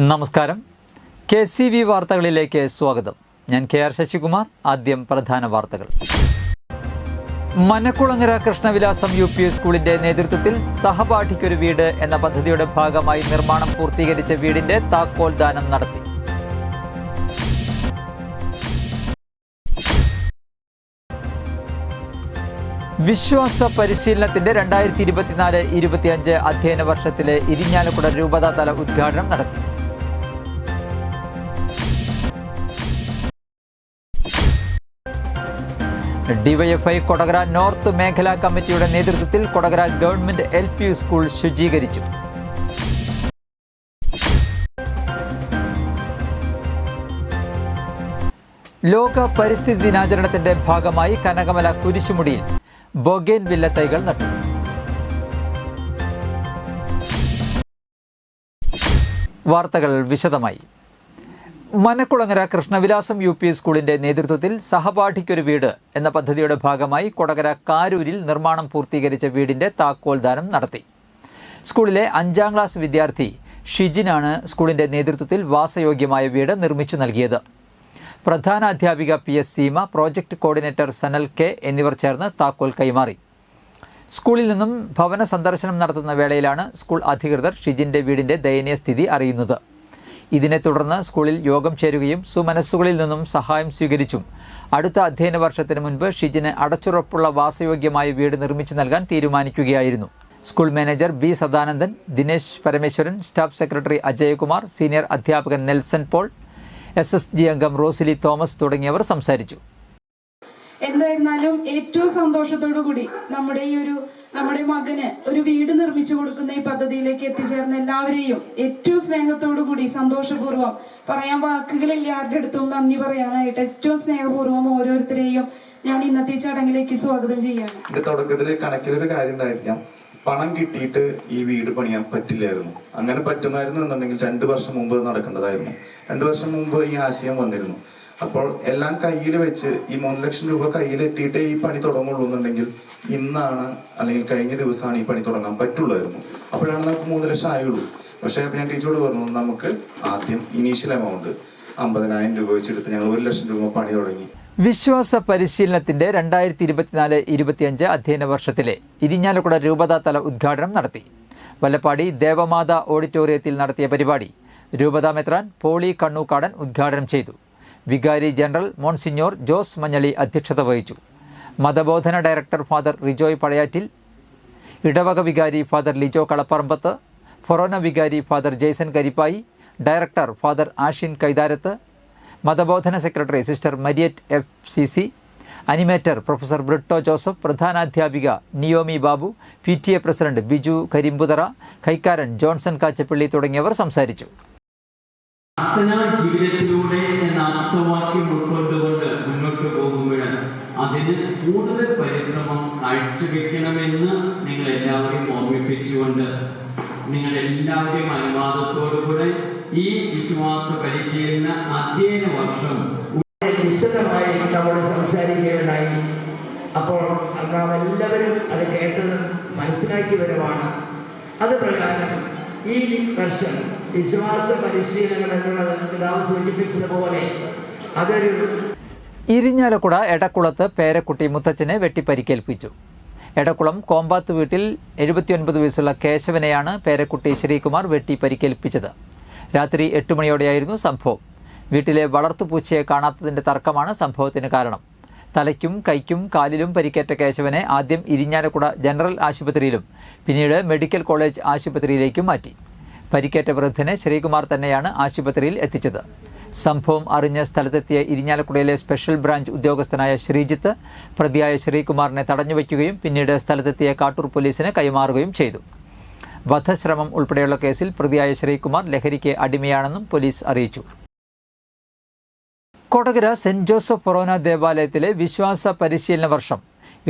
നമസ്കാരം. KCV വാർത്തകളിലേക്ക് സ്വാഗതം. ഞാൻ KR ശശികുമാർ. ആദ്യം പ്രധാന വാർത്തകൾ. മനക്കുളങ്ങര കൃഷ്ണവിലാസം UP സ്കൂളിന്റെ നേതൃത്വത്തിൽ സഹപാഠിക്കൊരു വീട് എന്ന പദ്ധതിയുടെ ഭാഗമായി നിർമ്മാണം പൂർത്തീകരിച്ച വീടിന്റെ താക്കോൽ ദാനം നടത്തി. വിശ്വാസ പരിശീലനത്തിന്റെ 2024-25 അധ്യയന വർഷത്തിലെ ഇരിഞ്ഞാലക്കുട രൂപതാതല ഉദ്ഘാടനം നടത്തി. DYFI കൊടകര നോർത്ത് മേഖലാ കമ്മിറ്റിയുടെ നേതൃത്വത്തിൽ കൊടകര ഗവൺമെന്റ് LP സ്കൂൾ ശുചീകരിച്ചു. ലോക പരിസ്ഥിതി ദിനാചരണത്തിന്റെ ഭാഗമായി കനകമല കുരിശുമുടിയിൽ ബൊഗെയിൻവില്ല തൈകൾ നട്ടു. വാർത്തകൾ വിശദമായി. മനക്കുളങ്ങര കൃഷ്ണവിലാസം UP സ്കൂളിന്റെ നേതൃത്വത്തിൽ സഹപാഠിക്കൊരു വീട് എന്ന പദ്ധതിയുടെ ഭാഗമായി കൊടകര കാരൂരിൽ നിർമ്മാണം പൂർത്തീകരിച്ച വീടിന്റെ താക്കോൽ ദാനം നടത്തി. സ്കൂളിലെ 5ാം ക്ലാസ് വിദ്യാർത്ഥി ഷിജിനാണ് സ്കൂളിന്റെ നേതൃത്വത്തിൽ വാസയോഗ്യമായ വീട് നിർമ്മിച്ചു നൽകിയത്. പ്രധാന അധ്യാപിക PS Seema, project coordinator Sanal K എന്നിവർ ചേർന്ന് താക്കോൽ കൈമാറി. സ്കൂളിൽ നിന്നും ഭവന സന്ദർശനം നടത്തുന്ന വേളയിലാണ് സ്കൂൾ അധികൃതർ ഷിജിന്റെ വീടിന്റെ ദയനീയ സ്ഥിതി അറിയുന്നത്. ഇതിനെ തുടർന്ന് സ്കൂളിൽ യോഗം ചേരുകയും സുമനസ്സുകളിൽ നിന്നും സഹായം സ്വീകരിച്ചും അടുത്ത അധ്യയന വർഷത്തിന് മുൻപ് ഷിജിന് അടച്ചുറപ്പുള്ള വാസയോഗ്യമായ വീട് നിർമ്മിച്ചു നൽകാൻ തീരുമാനിക്കുകയായിരുന്നു. School manager B Sadanandan, Dinesh Parameswaran, staff secretary Ajayakumar, senior അധ്യാപകൻ നെൽസൺ പോൾ, SSG അംഗം റോസിലി തോമസ് തുടങ്ങിയവർ സംസാരിച്ചു. എന്തായിരുന്നാലും ഏറ്റവും സന്തോഷത്തോടു കൂടി നമ്മുടെ മകന് ഒരു വീട് നിർമ്മിച്ചു കൊടുക്കുന്ന ഈ പദ്ധതിയിലേക്ക് എത്തിച്ചേർന്ന എല്ലാവരെയും ഏറ്റവും സ്നേഹത്തോടു കൂടി സന്തോഷപൂർവ്വം പറയാൻ വാക്കുകളില്ല, ആരുടെ അടുത്തും നന്ദി പറയാനായിട്ട് ഏറ്റവും സ്നേഹപൂർവ്വം ഓരോരുത്തരെയും ഞാൻ ഇന്നത്തെ ചടങ്ങിലേക്ക് സ്വാഗതം ചെയ്യാണ്. എന്റെ തുടക്കത്തില് കണക്കിലൊരു കാര്യം ഉണ്ടായിരിക്കാം, പണം കിട്ടിയിട്ട് ഈ വീട് പണിയാൻ പറ്റില്ലായിരുന്നു. അങ്ങനെ പറ്റുമായിരുന്നു എന്നുണ്ടെങ്കിൽ 2 വർഷം മുമ്പ് നടക്കേണ്ടതായിരുന്നു. 2 വർഷം മുമ്പ് ഈ ആശയം വന്നിരുന്നു. അപ്പോൾ എല്ലാം കയ്യിൽ വെച്ച് ഈ 3 ലക്ഷം രൂപ കയ്യിൽ എത്തിയിട്ടേ ഈ പണി തുടങ്ങുള്ളൂ എന്നുണ്ടെങ്കിൽ ഇന്നാണ് അല്ലെങ്കിൽ കഴിഞ്ഞ ദിവസമാണ് ഈ പണി തുടങ്ങാൻ പറ്റുള്ളായിരുന്നു. അപ്പോഴാണ് നമുക്ക് 3 ലക്ഷം ആയുള്ളൂ. പക്ഷേ ഞാൻ ടീച്ചറോട് പറഞ്ഞു, നമുക്ക് ആദ്യം ഇനീഷ്യൽ എമൗണ്ട് 50,000 രൂപ വെച്ചെടുത്ത് ഞങ്ങൾ 1 ലക്ഷം രൂപ പണി തുടങ്ങി. വിശ്വാസ പരിശീലനത്തിന്റെ 2024-25 അധ്യയന വർഷത്തിലെ ഇരിഞ്ഞാലക്കുട രൂപതാതല ഉദ്ഘാടനം നടത്തി. വല്ലപ്പാടി ദേവമാത ഓഡിറ്റോറിയത്തിൽ നടത്തിയ പരിപാടി രൂപതാ മെത്രാൻ പോളി കണ്ണൂക്കാടൻ ഉദ്ഘാടനം ചെയ്തു. വികാരി ജനറൽ മോൺസിഞ്ഞോർ ജോസ് മഞ്ഞളി അധ്യക്ഷത വഹിച്ചു. മതബോധന ഡയറക്ടർ ഫാദർ റിജോയ് പഴയാറ്റിൽ, ഇടവക വികാരി ഫാദർ ലിജോ കളപ്പറമ്പത്ത്, ഫൊറോന വികാരി father Jaison Karippayi, director father Ashin Kaitharath, മതബോധന secretary sister Mariet FCC, animator professor Britto Joseph, പ്രധാനാധ്യാപിക നിയോമി ബാബു, PTA പ്രസിഡന്റ് ബിജു കരിമ്പുതറ, കൈക്കാരൻ ജോൺസൺ കാച്ചപ്പള്ളി തുടങ്ങിയവർ സംസാരിച്ചു. ജീവിതത്തിലൂടെ എന്ന ആപ്തവാക്യം ഉൾക്കൊണ്ടുകൊണ്ട് മുന്നോട്ട് പോകുമ്പോൾ അതിന് കൂടുതൽ പരിശ്രമം കാഴ്ചവെക്കണമെന്ന് നിങ്ങൾ എല്ലാവരെയും ഓർമ്മിപ്പിച്ചുകൊണ്ട് നിങ്ങളെല്ലാവരുടെയും അനുവാദത്തോടുകൂടെ ഈ വിശ്വാസ പരിശീലന അധ്യയന വർഷം വിശദമായി നമ്മൾ സംസാരിക്കുകയുണ്ടായി. അപ്പോൾ നാം എല്ലാവരും അത് കേട്ടത് മനസ്സിലാക്കി വരുവാണ്. അത് പ്രകാരം ഈ വർഷം വിശ്വാസ പരിശീലനം എന്നുള്ളത് പിതാവ് സൂചിപ്പിച്ചതുപോലെ അതൊരു ഇരിഞ്ഞാലക്കുട എടക്കുളത്ത് പേരക്കുട്ടി മുത്തച്ഛനെ വെട്ടിപ്പരിക്കേൽപ്പിച്ചു. എടക്കുളം കോമ്പാത്ത് വീട്ടിൽ 79 വയസ്സുള്ള കേശവനെയാണ് പേരക്കുട്ടി ശ്രീകുമാർ വെട്ടി പരിക്കേൽപ്പിച്ചത്. രാത്രി 8 മണിയോടെയായിരുന്നു സംഭവം. വീട്ടിലെ വളർത്തുപൂച്ചയെ കാണാത്തതിന്റെ തർക്കമാണ് സംഭവത്തിന് കാരണം. തലയ്ക്കും കൈക്കും കാലിലും പരിക്കേറ്റ കേശവനെ ആദ്യം ഇരിഞ്ഞാലക്കുട ജനറൽ ആശുപത്രിയിലും പിന്നീട് മെഡിക്കൽ കോളേജ് ആശുപത്രിയിലേക്കും മാറ്റി. പരിക്കേറ്റ വൃദ്ധനെ ശ്രീകുമാർ തന്നെയാണ് ആശുപത്രിയിൽ എത്തിച്ചത്. സംഭവം അറിഞ്ഞ് സ്ഥലത്തെത്തിയ ഇരിഞ്ഞാലക്കുടയിലെ സ്പെഷ്യൽ ബ്രാഞ്ച് ഉദ്യോഗസ്ഥനായ ശ്രീജിത്ത് പ്രതിയായ ശ്രീകുമാറിനെ തടഞ്ഞുവയ്ക്കുകയും പിന്നീട് സ്ഥലത്തെത്തിയ കാട്ടൂർ പോലീസിന് കൈമാറുകയും ചെയ്തു. വധശ്രമം ഉൾപ്പെടെയുള്ള കേസിൽ പ്രതിയായ ശ്രീകുമാർ ലഹരിക്ക് അടിമയാണെന്നും പോലീസ് അറിയിച്ചു. കൊടകര സെന്റ് ജോസഫ് ഫൊറോന ദേവാലയത്തിലെ വിശ്വാസ പരിശീലന വർഷം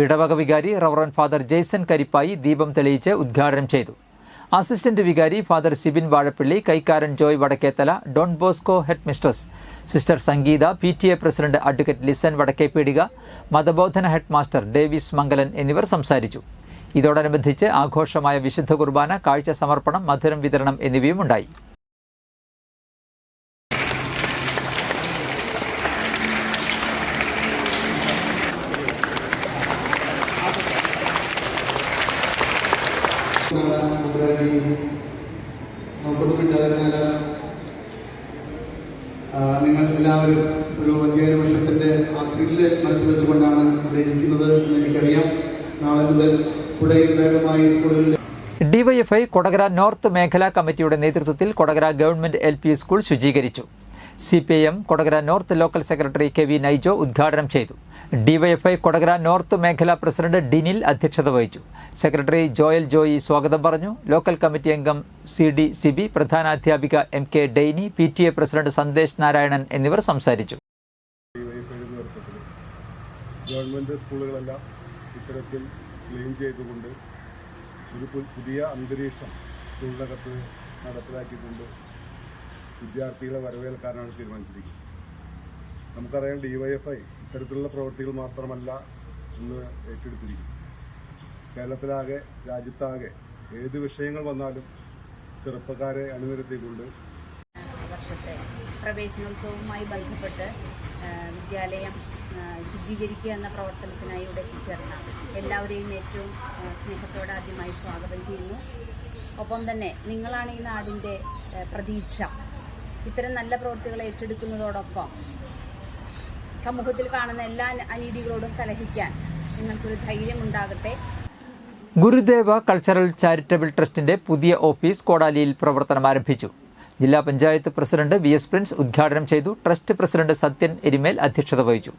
ഇടവക വികാരി റവറൻ ഫാദർ ജെയ്സൺ കരിപ്പായി ദീപം തെളിയിച്ച് ഉദ്ഘാടനം ചെയ്തു. അസിസ്റ്റന്റ് വികാരി ഫാദർ സിബിൻ വാഴപ്പള്ളി, കൈക്കാരൻ Joy Vadakkethala, Don Bosco head mistress sister Sangeetha, PTA president advocate Lisan Vadakkepeedika, മതബോധന ഹെഡ് മാസ്റ്റർ ഡേവിസ് മംഗലൻ എന്നിവർ സംസാരിച്ചു. ഇതോടനുബന്ധിച്ച് ആഘോഷമായ വിശുദ്ധ കുർബാന, കാഴ്ച സമർപ്പണം, മധുരം വിതരണം എന്നിവയും ഉണ്ടായി. നിങ്ങൾ എല്ലാവരും ഒരു അധ്യയന വർഷത്തിൻ്റെ ആ ത്രില്ല് മനസ്സിൽ വെച്ചുകൊണ്ടാണ് ഇവിടെ ഇരിക്കുന്നത് എന്ന് എനിക്കറിയാം. നാളെ മുതൽ കുടയിൽ വേഗമായി സ്കൂളുകളിൽ ഡിവൈഎഫ്ഐ കൊടകര നോർത്ത് മേഖലാ കമ്മിറ്റിയുടെ നേതൃത്വത്തിൽ കൊടകര ഗവൺമെന്റ് LP സ്കൂൾ ശുചീകരിച്ചു. CPIM Kodakara north local secretary KV Naijo ഉദ്ഘാടനം ചെയ്തു. ഡിവൈഎഫ്ഐ കൊടകര നോർത്ത് മേഖലാ പ്രസിഡന്റ് ഡിനിൽ അധ്യക്ഷത വഹിച്ചു. സെക്രട്ടറി ജോയൽ ജോയി സ്വാഗതം പറഞ്ഞു. ലോക്കൽ കമ്മിറ്റി അംഗം CD സിബി, പ്രധാനാധ്യാപിക MK Dainy, PTA president Sandesh Narayanan എന്നിവർ സംസാരിച്ചു. ഗവൺമെൻറ് സ്കൂളുകളെല്ലാം ഇത്തരത്തിൽ ക്ലീൻ ചെയ്തുകൊണ്ട് ഒരു പുതിയ അന്തരീക്ഷം സ്കൂളിനകത്ത് നടപ്പിലാക്കിക്കൊണ്ട് വിദ്യാർത്ഥികളെ വരവേൽക്കാനാണ് തീരുമാനിച്ചിരിക്കുന്നത്. നമുക്കറിയാം ഡിവൈഎഫ്ഐ ഇത്തരത്തിലുള്ള പ്രവൃത്തികൾ മാത്രമല്ല ഇന്ന് ഏറ്റെടുത്തിരിക്കുന്നത്. കേരളത്തിലാകെ രാജ്യത്താകെ ഏത് വിഷയങ്ങൾ വന്നാലും ചെറുപ്പക്കാരെ അണിനിരത്തിക്കൊണ്ട് വർഷത്തെ പ്രവേശനോത്സവവുമായി ബന്ധപ്പെട്ട് വിദ്യാലയം ശുചീകരിക്കുക എന്ന പ്രവർത്തനത്തിനായി ഇവിടെ എത്തിച്ചേർന്ന എല്ലാവരെയും ഏറ്റവും സ്നേഹത്തോടെ ആദ്യമായി സ്വാഗതം ചെയ്യുന്നു. ഒപ്പം തന്നെ നിങ്ങളാണ് ഈ നാടിൻ്റെ പ്രതീക്ഷ. ഇത്തരം നല്ല പ്രവൃത്തികൾ ഏറ്റെടുക്കുന്നതോടൊപ്പം സമൂഹത്തിൽ കാണുന്ന എല്ലാ അനീതികളോടും കലഹിക്കാൻ നിങ്ങൾക്കൊരു ധൈര്യമുണ്ടാകട്ടെ. ഗുരുദേവ കൾച്ചറൽ ചാരിറ്റബിൾ ട്രസ്റ്റിന്റെ പുതിയ ഓഫീസ് കോടാലിയിൽ പ്രവർത്തനം ആരംഭിച്ചു. ജില്ലാ പഞ്ചായത്ത് പ്രസിഡന്റ് VS പ്രിൻസ് ഉദ്ഘാടനം ചെയ്തു. ട്രസ്റ്റ് പ്രസിഡന്റ് സത്യൻ എരിമേൽ അധ്യക്ഷത വഹിച്ചു.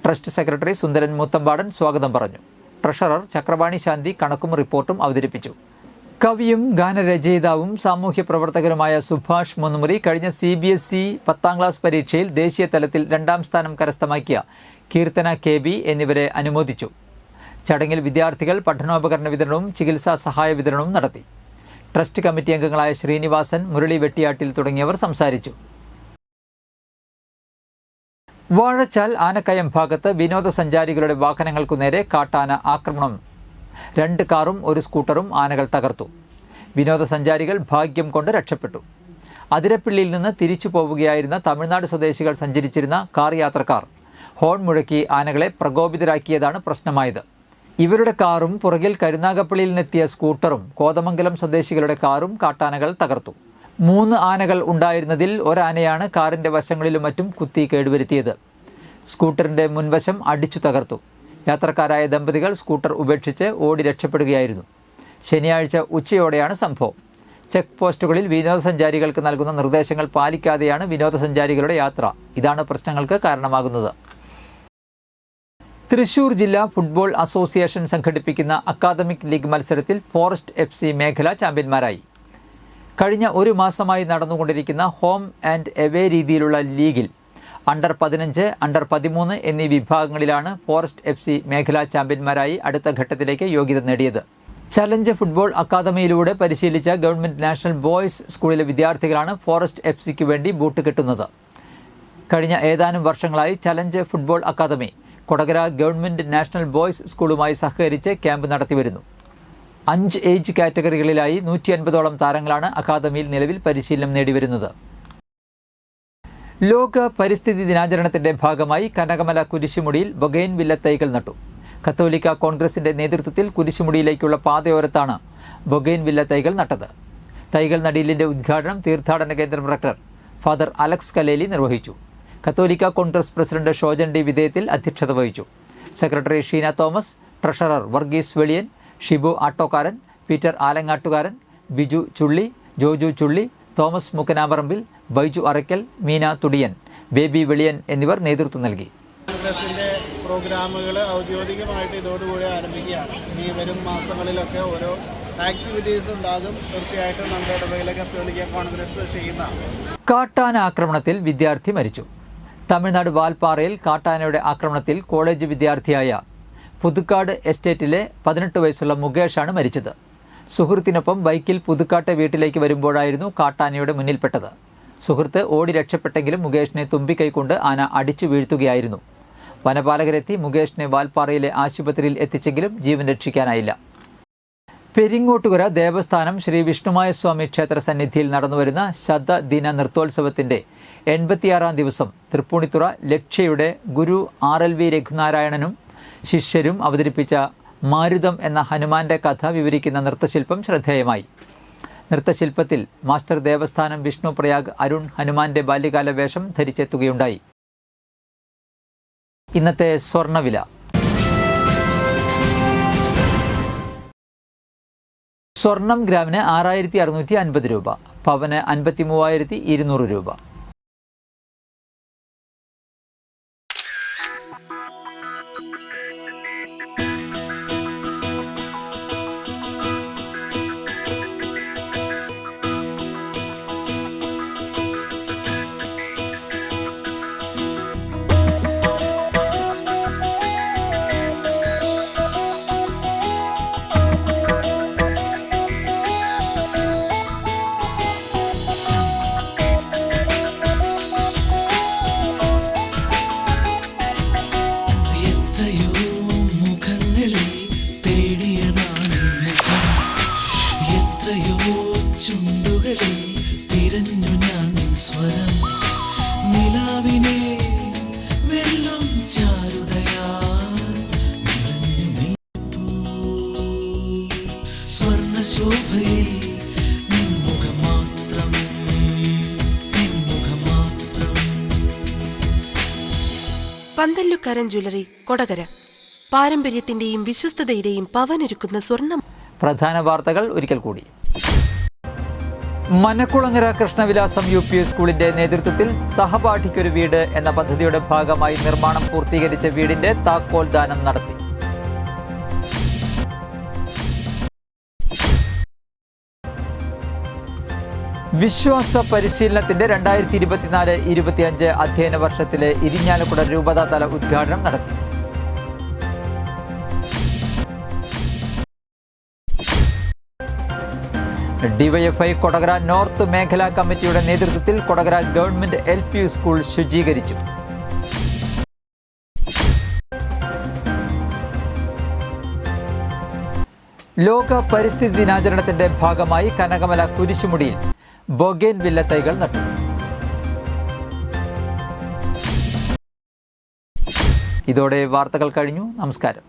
ട്രസ്റ്റ് സെക്രട്ടറി സുന്ദരൻ മൂത്തമ്പാടൻ സ്വാഗതം പറഞ്ഞു. ട്രഷറർ ചക്രവാണി ശാന്തി കണക്കും റിപ്പോർട്ടും അവതരിപ്പിച്ചു. കവിയും ഗാനരചയിതാവും സാമൂഹ്യ പ്രവർത്തകരുമായ സുഭാഷ് മുന്നുമുറി കഴിഞ്ഞ CBSE 10ാം ക്ലാസ് പരീക്ഷയിൽ ദേശീയ തലത്തിൽ 2ാം സ്ഥാനം കരസ്ഥമാക്കിയ കീർത്തന KB എന്നിവരെ അനുമോദിച്ചു. ചടങ്ങിൽ വിദ്യാർത്ഥികൾ പഠനോപകരണ വിതരണവും ചികിത്സാ സഹായ വിതരണവും നടത്തി. ട്രസ്റ്റ് കമ്മിറ്റി അംഗങ്ങളായ ശ്രീനിവാസൻ, മുരളി വെട്ടിയാട്ടിൽ തുടങ്ങിയവർ സംസാരിച്ചു. വാഴച്ചാൽ ആനക്കയം ഭാഗത്ത് വിനോദസഞ്ചാരികളുടെ വാഹനങ്ങൾക്കു നേരെ കാട്ടാന ആക്രമണം. 2 കാറും 1 സ്കൂട്ടറും ആനകൾ തകർത്തു. വിനോദസഞ്ചാരികൾ ഭാഗ്യം കൊണ്ട് രക്ഷപ്പെട്ടു. അതിരപ്പിള്ളിയിൽ നിന്ന് തിരിച്ചു പോവുകയായിരുന്ന തമിഴ്നാട് സ്വദേശികൾ സഞ്ചരിച്ചിരുന്ന കാർ യാത്രക്കാർ ഹോൺ മുഴക്കി ആനകളെ പ്രകോപിതരാക്കിയതാണ് പ്രശ്നമായത്. ഇവരുടെ കാറും പുറകിൽ കരുനാഗപ്പള്ളിയിൽ നിന്നെത്തിയ സ്കൂട്ടറും കോതമംഗലം സ്വദേശികളുടെ കാറും കാട്ടാനകൾ തകർത്തു. 3 ആനകൾ ഉണ്ടായിരുന്നതിൽ ഒരാനയാണ് കാറിന്റെ വശങ്ങളിലും മറ്റും കുത്തി കേടുവരുത്തിയത്. സ്കൂട്ടറിന്റെ മുൻവശം അടിച്ചു തകർത്തു. യാത്രക്കാരായ ദമ്പതികൾ സ്കൂട്ടർ ഉപേക്ഷിച്ച് ഓടി രക്ഷപ്പെടുകയായിരുന്നു. ശനിയാഴ്ച ഉച്ചയോടെയാണ് സംഭവം. ചെക്ക് പോസ്റ്റുകളിൽ വിനോദസഞ്ചാരികൾക്ക് നൽകുന്ന നിർദ്ദേശങ്ങൾ പാലിക്കാതെയാണ് വിനോദസഞ്ചാരികളുടെ യാത്ര. ഇതാണ് പ്രശ്നങ്ങൾക്ക് കാരണമാകുന്നത്. തൃശൂർ ജില്ലാ ഫുട്ബോൾ അസോസിയേഷൻ സംഘടിപ്പിക്കുന്ന അക്കാദമിക് ലീഗ് മത്സരത്തിൽ ഫോറസ്റ്റ് FC മേഖലാ ചാമ്പ്യന്മാരായി. കഴിഞ്ഞ 1 മാസമായി നടന്നുകൊണ്ടിരിക്കുന്ന ഹോം ആൻഡ് എവേ രീതിയിലുള്ള ലീഗിൽ അണ്ടർ 15, അണ്ടർ 13 എന്നീ വിഭാഗങ്ങളിലാണ് ഫോറസ്റ്റ് FC മേഖലാ ചാമ്പ്യന്മാരായി അടുത്ത ഘട്ടത്തിലേക്ക് യോഗ്യത നേടിയത്. ചലഞ്ച് ഫുട്ബോൾ അക്കാദമിയിലൂടെ പരിശീലിച്ച ഗവൺമെന്റ് നാഷണൽ ബോയ്സ് സ്കൂളിലെ വിദ്യാർത്ഥികളാണ് ഫോറസ്റ്റ് FCക്ക് വേണ്ടി ബൂട്ട് കെട്ടുന്നത്. കഴിഞ്ഞ ഏതാനും വർഷങ്ങളായി challenge football academy Kodakara government national boys സ്കൂളുമായി സഹകരിച്ച് ക്യാമ്പ് നടത്തിവരുന്നു. 5 ഏജ് കാറ്റഗറികളിലായി 150ഓളം താരങ്ങളാണ് അക്കാദമിയിൽ നിലവിൽ പരിശീലനം നേടിവരുന്നത്. ലോക പരിസ്ഥിതി ദിനാചരണത്തിന്റെ ഭാഗമായി കനകമല കുരിശുമുടിയിൽ ബൊഗെയിൻവില്ല തൈകൾ നട്ടു. കത്തോലിക്ക കോൺഗ്രസിന്റെ നേതൃത്വത്തിൽ കുരിശുമുടിയിലേക്കുള്ള പാതയോരത്താണ് ബൊഗെയിൻവില്ല തൈകൾ നട്ടത്. തൈകൾ നടീലിന്റെ ഉദ്ഘാടനം തീർത്ഥാടന കേന്ദ്രം ഡയറക്ടർ ഫാദർ അലക്സ് കലേലി നിർവഹിച്ചു. കത്തോലിക്ക കോൺഗ്രസ് പ്രസിഡന്റ് ഷോജൻ ഡി വിധേയത്തിൽ അധ്യക്ഷത വഹിച്ചു. Secretary Sheena Thomas, treasurer Varghese Veliyan, Shibu Attokkaran, Peter Alangattukaran, Biju Chulli, Joju Chulli, Thomas Mukkanamparambil, Baiju Arakkal, Meena Thudiyan, Baby Veliyan എന്നിവർ നേതൃത്വം നൽകി. കോൺഗ്രസിൻ്റെ പ്രോഗ്രാമുകൾ ഔദ്യോഗികമായിട്ട് ഇതോടുകൂടി ആരംഭിക്കുകയാണ്. ഇനി വരും മാസങ്ങളിലൊക്കെ ഓരോ ആക്ടിവിറ്റീസ് ഉണ്ടാകും. തീർച്ചയായിട്ടും നമ്മുടെ ഇടവയിലെ കത്തോലിക്ക കോൺഗ്രസ് ചെയ്യുന്ന കാട്ടാന ആക്രമണത്തിൽ വിദ്യാർത്ഥി മരിച്ചു. തമിഴ്നാട് വാൽപ്പാറയിൽ കാട്ടാനയുടെ ആക്രമണത്തിൽ കോളേജ് വിദ്യാർത്ഥിയായ പുതുക്കാട് എസ്റ്റേറ്റിലെ 18 വയസ്സുള്ള മുകേഷാണ് മരിച്ചത്. സുഹൃത്തിനൊപ്പം ബൈക്കിൽ പുതുക്കാട്ടെ വീട്ടിലേക്ക് വരുമ്പോഴായിരുന്നു കാട്ടാനയുടെ മുന്നിൽപ്പെട്ടത്. സുഹൃത്ത് ഓടി രക്ഷപ്പെട്ടെങ്കിലും മുകേഷിനെ തുമ്പിക്കൈകൊണ്ട് ആന അടിച്ചു വീഴ്ത്തുകയായിരുന്നു. വനപാലകരെത്തി മുകേഷിനെ വാൽപ്പാറയിലെ ആശുപത്രിയിൽ എത്തിച്ചെങ്കിലും ജീവൻ രക്ഷിക്കാനായില്ല. പെരിങ്ങോട്ടുകര ദേവസ്ഥാനം ശ്രീ വിഷ്ണുമായ സ്വാമി ക്ഷേത്ര സന്നിധിയിൽ നടന്നുവരുന്ന ശതദിന നൃത്തോത്സവത്തിന്റെ 86ാം ദിവസം തൃപ്പൂണിത്തുറ ലക്ഷ്യയുടെ ഗുരു RLV രഘുനാരായണനും ശിഷ്യരും അവതരിപ്പിച്ച മാരുതം എന്ന ഹനുമാന്റെ കഥ വിവരിക്കുന്ന നൃത്തശില്പം ശ്രദ്ധേയമായി. നൃത്തശില്പത്തിൽ മാസ്റ്റർ ദേവസ്ഥാനം വിഷ്ണു പ്രയാഗ് അരുൺ ഹനുമാന്റെ ബാല്യകാല വേഷം ധരിച്ചെത്തുകയുണ്ടായി. ഇന്നത്തെ സ്വർണ്ണവില. സ്വർണം ഗ്രാമിന് 6650 രൂപ, പവന് 53,200 രൂപ. പന്തല്ലുക്കാരൻ ജ്വല്ലറി, കൊടകര. പാരമ്പര്യത്തിന്റെയും വിശ്വസ്തതയുടെയും പവനൊരുക്കുന്ന സ്വർണം. പ്രധാന വാർത്തകൾ ഒരിക്കൽ കൂടി. മനക്കുളങ്ങര കൃഷ്ണവിലാസം UP സ്കൂളിന്റെ നേതൃത്വത്തിൽ സഹപാഠിക്കൊരു വീട് എന്ന പദ്ധതിയുടെ ഭാഗമായി നിർമ്മാണം പൂർത്തീകരിച്ച വീടിന്റെ താക്കോൽ ദാനം നടത്തി. വിശ്വാസ പരിശീലനത്തിന്റെ 2024-25 അധ്യയന വർഷത്തിലെ ഇരിഞ്ഞാലക്കുട രൂപതാതല ഉദ്ഘാടനം നടത്തി. DYFI കൊടകര നോർത്ത് മേഖലാ കമ്മിറ്റിയുടെ നേതൃത്വത്തിൽ കൊടകര ഗവൺമെന്റ് LP സ്കൂൾ ശുചീകരിച്ചു. ലോക പരിസ്ഥിതി ദിനാചരണത്തിന്റെ ഭാഗമായി കനകമല കുരിശുമുടിയിൽ ബൊഗെയിൻവില്ല തൈകൾ നട്ടു. ഇതോടെ വാർത്തകൾ കഴിഞ്ഞു. നമസ്കാരം.